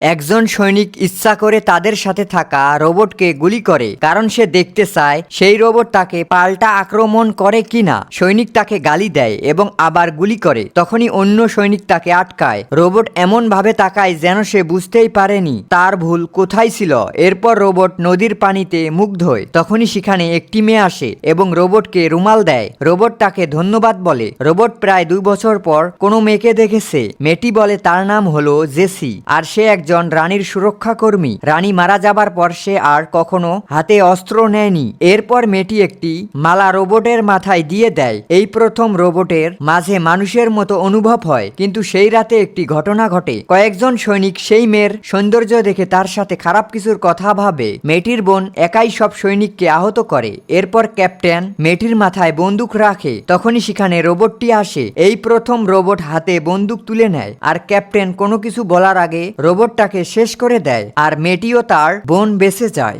একজন সৈনিক ইচ্ছা করে তাদের সাথে থাকা রোবটকে গুলি করে, কারণ সে দেখতে চায় সেই রোবট তাকে পাল্টা আক্রমণ করে কিনা। সৈনিক তাকে গালি দেয় এবং আবার গুলি করে। তখনই অন্য সৈনিক তাকে আটকায়। রোবট এমন ভাবে তাকায় যেন সে বুঝতেই পারেনি তার ভুল কোথায় ছিল। এরপর রোবট নদীর পানিতে মুখ ধোয়। তখনই সেখানে একটি মেয়ে আসে এবং রোবটকে রুমাল দেয়। রোবট তাকে ধন্যবাদ বলে। রোবট প্রায় 2 বছর পর কোনো মেয়েকে দেখেছে। মেয়েটি বলে তার নাম হলো জেসি, আর সে একজন রানীর সুরক্ষা কর্মী। রানী মারা যাবার পর সে আর কখনো হাতে অস্ত্র নেয়নি। এরপর মেয়েটি একটি মালা রোবটের মাথায় দিয়ে দেয়। এই প্রথম রোবটের মাঝে মানুষের মতো অনুভব হয়। কিন্তু সেই রাতে একটি ঘটনা ঘটে। কয়েকজন সৈনিক সেই মেয়ের সৌন্দর্য দেখে তার সাথে খারাপ কিছুর কথা ভাবে। মেয়েটির বোন একাই সব সৈনিককে আহত করে। এরপর ক্যাপ্টেন মেয়েটির মাথায় বন্দুক রাখে। তখনই সেখানে রোবটটি আসে। এই প্রথম রোবট হাতে বন্দুক তুলে নেয়, আর ক্যাপ্টেন কোনো কিছু বলার আগে রোবটটাকে শেষ করে দেয়, আর মেয়েটিও তার বোন বেঁচে যায়।